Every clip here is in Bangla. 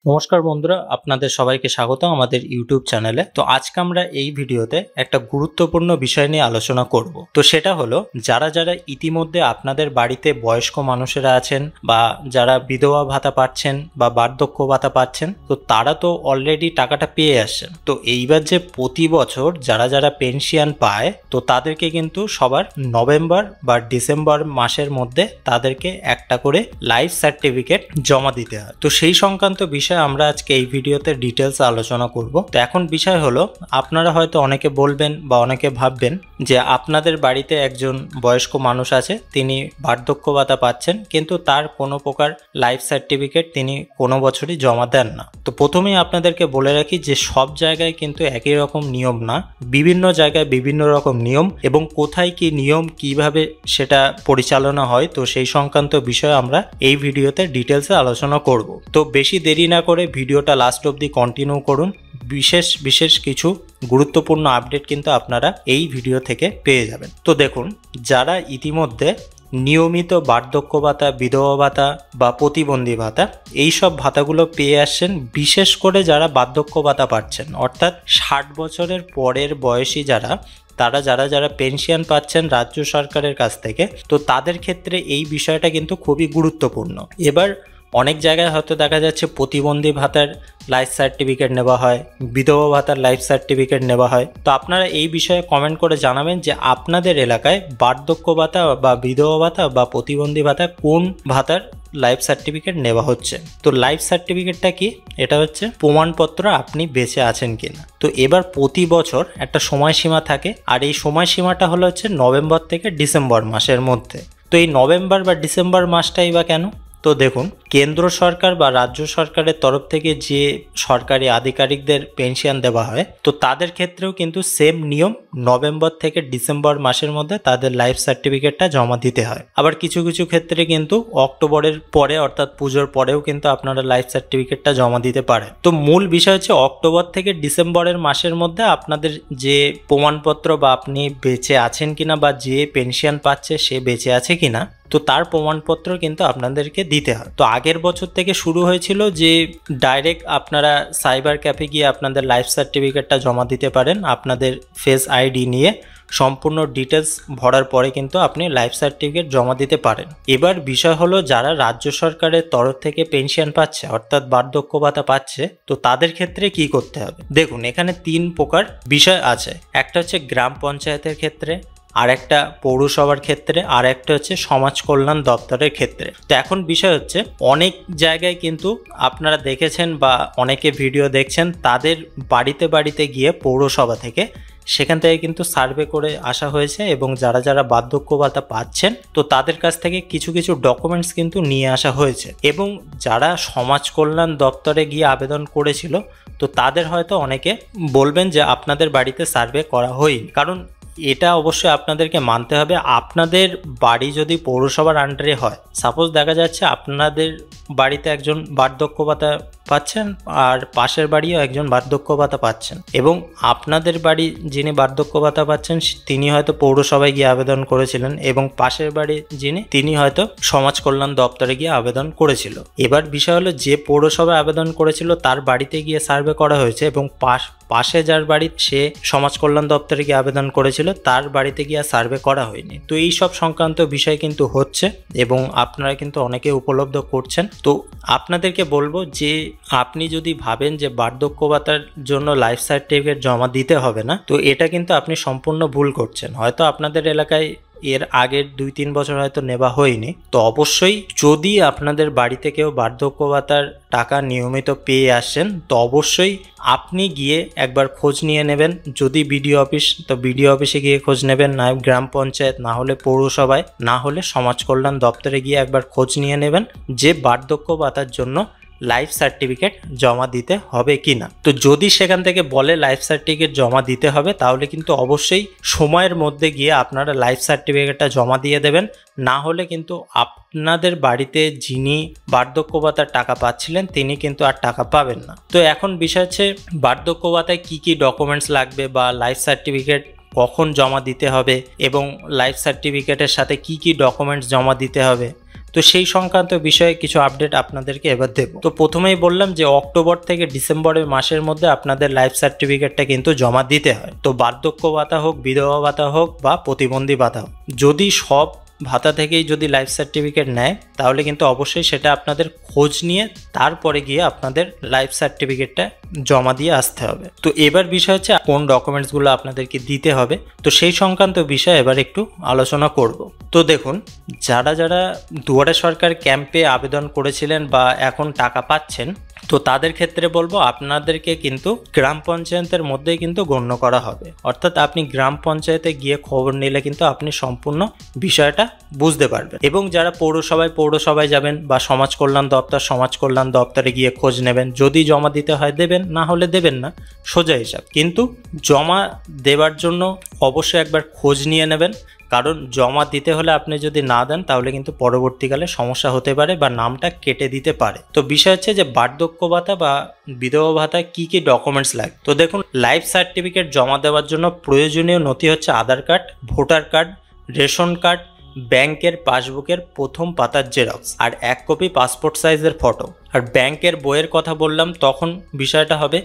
নমস্কার বন্ধুরা, আপনাদের সবাইকে স্বাগত আমাদের ইউটিউব চ্যানেলে। তো আজকে আমরা এই ভিডিওতে একটা গুরুত্বপূর্ণ বিষয় নিয়ে আলোচনা করব। তো সেটা হলো যারা যারা ইতিমধ্যে আপনাদের বাড়িতে বয়স্ক মানুষেরা আছেন বা যারা বিধবা ভাতা পাচ্ছেন বা বার্ধক্য ভাতা পাচ্ছেন, তো তারা তো অলরেডি টাকাটা পেয়ে আসছেন। তো এইবার যে প্রতি বছর যারা যারা পেনশন পায়, তো তাদেরকে কিন্তু সবার নভেম্বর বা ডিসেম্বর মাসের মধ্যে তাদেরকে একটা করে লাইফ সার্টিফিকেট জমা দিতে হয়। তো সেই সংক্রান্ত বিষয় আমরা আজকে এই ভিডিওতে ডিটেলস আলোচনা করব। তো এখন বিষয় হলো, আপনারা হয়তো অনেকে বলবেন বা অনেকে ভাববেন যে আপনাদের বাড়িতে একজন বয়স্ক মানুষ আছে, তিনি বার্ধক্য ভাতা পাচ্ছেন, কিন্তু তার কোনো প্রকার লাইফ সার্টিফিকেট তিনি কোনো বছরই জমা দেন না। তো প্রথমেই আপনাদেরকে বলে রাখি যে সব জায়গায় কিন্তু একই রকম নিয়ম না, বিভিন্ন জায়গায় বিভিন্ন রকম নিয়ম, এবং কোথায় কি নিয়ম কিভাবে সেটা পরিচালনা হয়, তো সেই সংক্রান্ত বিষয়ে আমরা এই ভিডিওতে ডিটেলসে আলোচনা করব। তো বেশি দেরি না করে ভিডিওটা লাস্ট অবধি কন্টিনিউ করুন। বিশেষ কিছু গুরুত্বপূর্ণ আপডেট কিন্তু আপনারা এই ভিডিও থেকে পেয়ে যাবেন। তো দেখুন, যারা ইতিমধ্যে নিয়মিত বার্ধক্য ভাতা, বিধবা ভাতা বা প্রতিবন্ধী ভাতা, এই সব ভাতাগুলো পেয়ে আসছেন, বিশেষ করে যারা বার্ধক্য ভাতা পাচ্ছেন, অর্থাৎ 60 বছরের পরের বয়সী যারা পেনশন পাচ্ছেন রাজ্য সরকারের কাছ থেকে, তো তাদের ক্ষেত্রে এই বিষয়টা কিন্তু খুবই গুরুত্বপূর্ণ। এবার অনেক জায়গায় হয়তো দেখা যাচ্ছে প্রতিবন্ধী ভাতার লাইফ সার্টিফিকেট নেওয়া হয়, বিধবা ভাতার লাইফ সার্টিফিকেট নেওয়া হয়। তো আপনারা এই বিষয়ে কমেন্ট করে জানাবেন যে আপনাদের এলাকায় বার্ধক্য ভাতা বা বিধবা ভাতা বা প্রতিবন্ধী ভাতা কোন ভাতার লাইফ সার্টিফিকেট নেওয়া হচ্ছে। তো লাইফ সার্টিফিকেটটা কি? এটা হচ্ছে প্রমাণপত্র আপনি বেঁচে আছেন কিনা। তো এবার প্রতি বছর একটা সময়সীমা থাকে, আর এই সময়সীমাটা হলো হচ্ছে নভেম্বর থেকে ডিসেম্বর মাসের মধ্যে। তো এই নভেম্বর বা ডিসেম্বর মাসটাই বা কেন? তো দেখুন, কেন্দ্র সরকার বা রাজ্য সরকারের তরফ থেকে যে সরকারি আধিকারিকদের পেনশন দেওয়া হয়, তো তাদের ক্ষেত্রেও কিন্তু সেম নিয়ম, নভেম্বর থেকে ডিসেম্বর মাসের মধ্যে তাদের লাইফ সার্টিফিকেটটা জমা দিতে হয়। আবার কিছু কিছু ক্ষেত্রে কিন্তু অক্টোবরের পরে, অর্থাৎ পুজোর পরেও কিন্তু আপনারা লাইফ সার্টিফিকেটটা জমা দিতে পারেন। তো মূল বিষয় হচ্ছে অক্টোবর থেকে ডিসেম্বরের মাসের মধ্যে আপনাদের যে প্রমাণপত্র বা আপনি বেঁচে আছেন কিনা বা যে পেনশন পাচ্ছে সে বেঁচে আছে কিনা, তো তার প্রমাণপত্র কিন্তু আপনাদেরকে দিতে হয়। তো আগের বছর থেকে শুরু হয়েছিল যে ডাইরেক্ট আপনারা সাইবার ক্যাফে গিয়ে আপনাদের লাইফ সার্টিফিকেটটা জমা দিতে পারেন, আপনাদের ফেস আইডি নিয়ে সম্পূর্ণ ডিটেলস ভরার পরে কিন্তু আপনি লাইফ সার্টিফিকেট জমা দিতে পারেন। এবার বিষয় হলো, যারা রাজ্য সরকারের তরফ থেকে পেনশন পাচ্ছে, অর্থাৎ বার্ধক্য ভাতা পাচ্ছে, তো তাদের ক্ষেত্রে কি করতে হবে? দেখুন, এখানে 3 প্রকার বিষয় আছে। একটা হচ্ছে গ্রাম পঞ্চায়েতের ক্ষেত্রে, আর একটা পৌরসভার ক্ষেত্রে, আর একটা হচ্ছে সমাজ কল্যাণ দপ্তরের ক্ষেত্রে। তো এখন বিষয় হচ্ছে, অনেক জায়গায় কিন্তু আপনারা দেখেছেন বা অনেকে ভিডিও দেখছেন, তাদের বাড়িতে বাড়িতে গিয়ে পৌরসভা থেকে সেখান থেকে কিন্তু সার্ভে করে আসা হয়েছে, এবং যারা যারা বার্ধক্য ভাতা পাচ্ছেন, তো তাদের কাছ থেকে কিছু কিছু ডকুমেন্টস কিন্তু নিয়ে আসা হয়েছে। এবং যারা সমাজ কল্যাণ দপ্তরে গিয়ে আবেদন করেছিল, তো তাদের হয়তো অনেকে বলবেন যে আপনাদের বাড়িতে সার্ভে করা হয়নি। কারণ এটা অবশ্যই আপনাদেরকে মানতে হবে, আপনাদের বাড়ি যদি পৌরসভার আন্ডারে হয়, সাপোজ দেখা যাচ্ছে আপনাদের বাড়িতে একজন বার্ধক্য ভাতা পাচ্ছেন আর পাশের বাড়িও একজন বার্ধক্য ভাতা পাচ্ছেন, এবং আপনাদের বাড়ি যিনি বার্ধক্য ভাতা পাচ্ছেন তিনি হয়তো পৌরসভায় গিয়ে আবেদন করেছিলেন, এবং পাশের বাড়ি তিনি হয়তো সমাজ কল্যাণ দপ্তরে গিয়ে আবেদন করেছিল। এবার বিষয় হলো, যে পৌরসভায় আবেদন করেছিল তার বাড়িতে গিয়ে সার্ভে করা হয়েছে, এবং পাশে যার বাড়ি সে সমাজ কল্যাণ দপ্তরে গিয়ে আবেদন করেছিল, তার বাড়িতে গিয়ে সার্ভে করা হয়নি। তো এই সব সংক্রান্ত বিষয় কিন্তু হচ্ছে, এবং আপনারা কিন্তু অনেকে উপলব্ধ করছেন। তো আপনাদেরকে বলবো যে আপনি যদি ভাবেন যে বার্ধক্য ভাতার জন্য লাইফ সার্টিফিকেট জমা দিতে হবে না, তো এটা কিন্তু আপনি সম্পূর্ণ ভুল করছেন। হয়তো আপনাদের এলাকায় এর আগের 2-3 বছর হয়তো নেওয়া হয়নি। তো অবশ্যই যদি আপনাদের বাড়িতে কেউ বার্ধক্য ভাতার টাকা নিয়মিত পেয়ে আসেন, তো অবশ্যই আপনি গিয়ে একবার খোঁজ নিয়ে নেবেন। যদি বিডিও অফিস, তো বিডিও অফিসে গিয়ে খোঁজ নেবেন, না গ্রাম পঞ্চায়েত, না হলে পৌরসভায়, না হলে সমাজ কল্যাণ দপ্তরে গিয়ে একবার খোঁজ নিয়ে নেবেন যে বার্ধক্য ভাতার জন্য লাইফ সার্টিফিকেট জমা দিতে হবে কিনা। তো যদি সেখান থেকে বলে লাইফ সার্টিফিকেট জমা দিতে হবে, তাহলে কিন্তু অবশ্যই সময়ের মধ্যে গিয়ে আপনারা লাইফ সার্টিফিকেটটা জমা দিয়ে দেবেন, না হলে কিন্তু আপনাদের বাড়িতে যিনি বার্ধক্য ভাতার টাকা পাচ্ছিলেন তিনি কিন্তু আর টাকা পাবেন না। তো এখন বিষয় হচ্ছে, বার্ধক্য ভাতায় কী কী ডকুমেন্টস লাগবে বা লাইফ সার্টিফিকেট কখন জমা দিতে হবে, এবং লাইফ সার্টিফিকেটের সাথে কি কি ডকুমেন্টস জমা দিতে হবে, তো সেই সংক্রান্ত বিষয়ে কিছু আপডেট আপনাদেরকে এবার দেব। তো প্রথমেই বললাম যে অক্টোবর থেকে ডিসেম্বরের মাসের মধ্যে আপনাদের লাইফ সার্টিফিকেটটা কিন্তু জমা দিতে হয়। তো বার্ধক্য ভাতা হোক, বিধবা ভাতা হোক বা প্রতিবন্ধী ভাতা হোক, যদি সব ভাতা থেকেই যদি লাইফ সার্টিফিকেট নেয় তাহলে কিন্তু অবশ্যই সেটা আপনাদের খোঁজ নিয়ে তারপরে গিয়ে আপনাদের লাইফ সার্টিফিকেটটা জমা দিয়ে আসতে হবে। তো এবার বিষয় হচ্ছে কোন ডকুমেন্টসগুলো আপনাদেরকে দিতে হবে, তো সেই সংক্রান্ত বিষয়ে এবার একটু আলোচনা করব। তো দেখুন, যারা যারা দুয়ারে সরকার ক্যাম্পে আবেদন করেছিলেন বা এখন টাকা পাচ্ছেন, তো তাদের ক্ষেত্রে বলবো আপনাদেরকে কিন্তু গ্রাম পঞ্চায়েতের মধ্যেই কিন্তু গণ্য করা হবে। অর্থাৎ আপনি গ্রাম পঞ্চায়েতে গিয়ে খবর নিলে কিন্তু আপনি সম্পূর্ণ বিষয়টা বুঝতে পারবেন। এবং যারা পৌরসভায় যাবেন বা সমাজ কল্যাণ দপ্তরে গিয়ে খোঁজ নেবেন, যদি জমা দিতে হয় দেবেন, না হলে দেবেন না, সোজা হিসাব। কিন্তু জমা দেওয়ার জন্য অবশ্যই একবার খোঁজ নিয়ে নেবেন, কারণ জমা দিতে হলে আপনি যদি না দেন তাহলে কিন্তু পরবর্তীকালে সমস্যা হতে পারে বা নামটা কেটে দিতে পারে। তো বিষয় হচ্ছে যে বার্ধক্য ভাতা বা বিধবা ভাতা কি কি ডকুমেন্টস লাগে। তো দেখুন, লাইফ সার্টিফিকেট জমা দেওয়ার জন্য প্রয়োজনীয় নথি হচ্ছে Aadhaar card, voter card, ration card, ব্যাংকের পাসবুকের প্রথম পাতার জেরক্স আর 1 কপি পাসপোর্ট সাইজের ফটো। আর ব্যাংকের বইয়ের কথা বললাম, তখন বিষয়টা হবে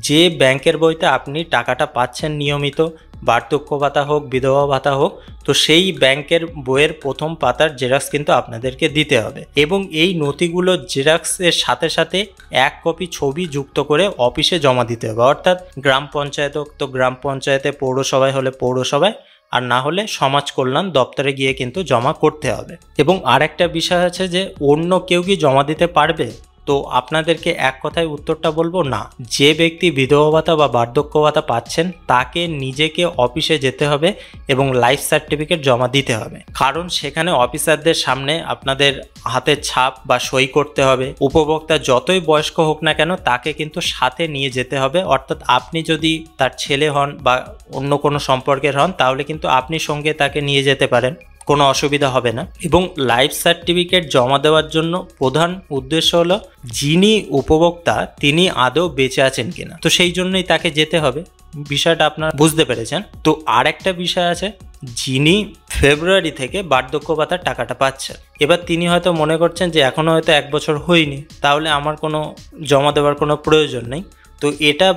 যে ব্যাংকের বইতে আপনি টাকাটা পাচ্ছেন নিয়মিত, বার্ধক্য ভাতা হোক, বিধবা ভাতা হোক, তো সেই ব্যাংকের বইয়ের প্রথম পাতার জেরক্স কিন্তু আপনাদেরকে দিতে হবে। এবং এই নথিগুলো জেরক্সের সাথে সাথে 1 কপি ছবি যুক্ত করে অফিসে জমা দিতে হবে। অর্থাৎ গ্রাম পঞ্চায়েত হোক তো গ্রাম পঞ্চায়েতে, পৌরসভায় হলে পৌরসভায়, আর না হলে সমাজ কল্যাণ দপ্তরে গিয়ে কিন্তু জমা করতে হবে। এবং আরেকটা বিষয় আছে যে অন্য কেউ কি জমা দিতে পারবে? তো আপনাদেরকে এক কথায় উত্তরটা বলবো না। যে ব্যক্তি বিধবা ভাতা বা বার্ধক্য ভাতা পাচ্ছেন তাকে নিজেকে অফিসে যেতে হবে এবং লাইফ সার্টিফিকেট জমা দিতে হবে। কারণ সেখানে অফিসারদের সামনে আপনাদের হাতের ছাপ বা সই করতে হবে। উপভোক্তা যতই বয়স্ক হোক না কেন তাকে কিন্তু সাথে নিয়ে যেতে হবে। অর্থাৎ আপনি যদি তার ছেলে হন বা অন্য কোনো সম্পর্কের হন তাহলে কিন্তু আপনি সঙ্গে তাকে নিয়ে যেতে পারেন, কোনো অসুবিধা হবে না। এবং লাইফ সার্টিফিকেট জমা দেওয়ার জন্য প্রধান উদ্দেশ্য হলো যিনি উপভোক্তা তিনি আদৌ বেঁচে আছেন কিনা, তো সেই জন্যই তাকে যেতে হবে। বিষয়টা আপনারা বুঝতে পেরেছেন। তো আর একটা বিষয় আছে, যিনি ফেব্রুয়ারি থেকে বার্ধক্য ভাতার টাকাটা পাচ্ছেন, এবার তিনি হয়তো মনে করছেন যে এখনো হয়তো 1 বছর হয়নি, তাহলে আমার কোনো জমা দেওয়ার কোনো প্রয়োজন নেই। তো এটা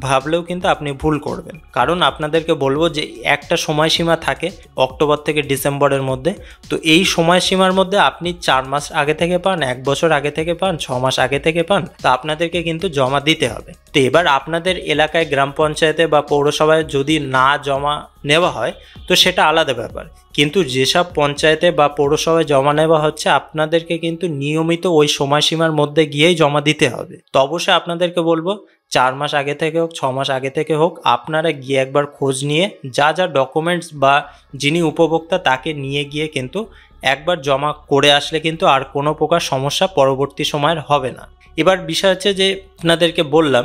ভাবলেও কিন্তু আপনি ভুল করবেন। কারণ আপনাদেরকে বলবো যে একটা সময়সীমা থাকে অক্টোবর থেকে ডিসেম্বরের মধ্যে। তো এই সময়সীমার মধ্যে আপনি 4 মাস আগে থেকে পান, 1 বছর আগে থেকে পান, 6 মাস আগে থেকে পান, তো আপনাদেরকে কিন্তু জমা দিতে হবে। তো এবার আপনাদের এলাকায় গ্রাম পঞ্চায়েতে বা পৌরসভায় যদি না জমা নেওয়া হয় তো সেটা আলাদা ব্যাপার। কিন্তু যেসব পঞ্চায়েতে বা পৌরসভায় জমা নেওয়া হচ্ছে আপনাদেরকে কিন্তু নিয়মিত ওই সময়সীমার মধ্যে গিয়েই জমা দিতে হবে। তো অবশ্যই আপনাদেরকে বলবো 4 মাস আগে থেকে হোক, 6 মাস আগে থেকে হোক, আপনারা গিয়ে একবার খোঁজ নিয়ে যা যা ডকুমেন্টস বা যিনি উপভোক্তা তাকে নিয়ে গিয়ে কিন্তু একবার জমা করে আসলে কিন্তু আর কোনো প্রকার সমস্যা পরবর্তী সময়ের হবে না। এবার বিষয় হচ্ছে যে আপনাদেরকে বললাম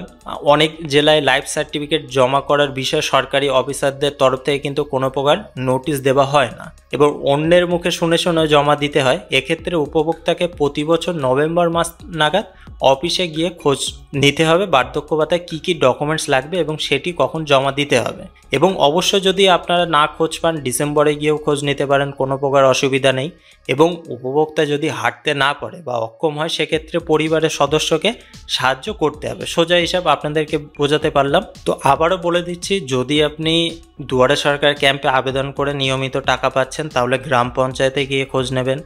অনেক জেলায় লাইফ সার্টিফিকেট জমা করার বিষয়ে সরকারি অফিসারদের তরফ থেকে কিন্তু কোনো প্রকার নোটিশ দেওয়া হয় না এবং অন্যের মুখে শুনে শুনে জমা দিতে হয়। এক্ষেত্রে উপভোক্তাকে প্রতি বছর নভেম্বর মাস নাগাদ অফিসে গিয়ে খোঁজ নিতে হবে বার্ধক্য ভাতায় কী কী ডকুমেন্টস লাগবে এবং সেটি কখন জমা দিতে হবে। এবং অবশ্য যদি আপনারা না খোঁজ পান ডিসেম্বরে গিয়েও খোঁজ নিতে পারেন, কোনো প্রকার অসুবিধা নেই। এবং উপভোক্তা যদি হাঁটতে না পারে বা অক্ষম হয় সেক্ষেত্রে পরিবারের সদস্যকে সাহায্য করতে হবে। সোজা হিসাব আপনাদেরকে বোঝাতে পারলাম। তো আবারও বলে দিচ্ছি, যদি আপনি দুয়ারে সরকার ক্যাম্পে আবেদন করে নিয়মিত টাকা পাচ্ছেন তাহলে গ্রাম পঞ্চায়েতে গিয়ে খোঁজ নেবেন।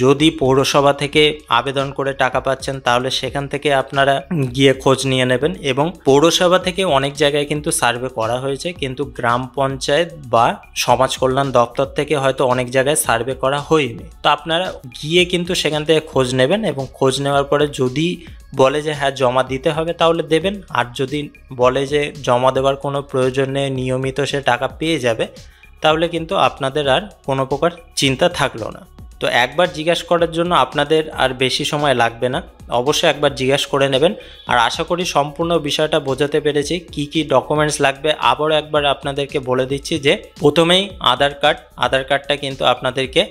যদি পৌরসভা থেকে আবেদন করে টাকা পাচ্ছেন তাহলে সেখান থেকে আপনারা গিয়ে খোঁজ নিয়ে নেবেন। এবং পৌরসভা থেকে অনেক জায়গায় কিন্তু সার্ভে করা হয়েছে, কিন্তু গ্রাম পঞ্চায়েত বা সমাজ কল্যাণ দপ্তর থেকে হয়তো অনেক জায়গায় সার্ভে করা হয়নি। তো আপনারা গিয়ে কিন্তু সেখান থেকে খোঁজ নেবেন এবং খোঁজ নেওয়ার পরে যদি বলে যে হ্যাঁ জমা দিতে হবে তাহলে দেবেন, আর যদি বলে যে জমা দেওয়ার কোনো প্রয়োজন নেই নিয়মিত সে টাকা পেয়ে যাবে তাহলে কিন্তু আপনাদের আর কোনো প্রকার চিন্তা থাকলো না। তো একবার জিজ্ঞাসা করার জন্য আপনাদের আর বেশি সময় লাগবে না, অবশ্যই একবার জিজ্ঞাসা করে নেবেন। আর আশা করি সম্পূর্ণ বিষয়টা বোঝাতে পেরেছি কি কি ডকুমেন্টস লাগবে। আবারও একবার আপনাদেরকে বলে দিচ্ছি যে প্রথমেই আধার কার্ডটা কিন্তু আপনাদেরকে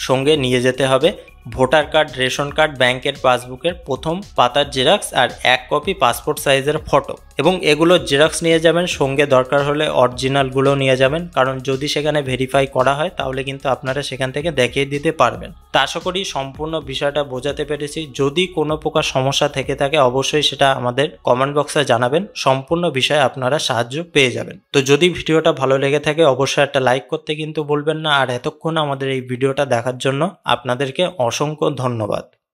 সঙ্গে নিয়ে যেতে হবে। ভোটার কার্ড, রেশন কার্ড, ব্যাংকের পাসবুকের প্রথম পাতার জেরক্স আর 1 কপি পাসপোর্ট সাইজের ফটো, এবং এগুলোর জেরক্স নিয়ে যাবেন। সঙ্গে দরকার হলে অরিজিনালগুলো নিয়ে যাবেন, কারণ যদি সেখানে ভেরিফাই করা হয় তাহলে কিন্তু আপনারা সেখান থেকে দেখিয়ে দিতে পারবেন। তা আশা করি সম্পূর্ণ বিষয়টা বোঝাতে পেরেছি। যদি কোনো প্রকার সমস্যা থেকে থাকে অবশ্যই সেটা আমাদের কমেন্ট বক্সে জানাবেন, সম্পূর্ণ বিষয়ে আপনারা সাহায্য পেয়ে যাবেন। তো যদি ভিডিওটা ভালো লেগে থাকে অবশ্যই একটা লাইক করতে কিন্তু ভুলবেন না। আর এতক্ষণ আমাদের এই ভিডিওটা দেখার জন্য আপনাদেরকে অসংখ্য ধন্যবাদ।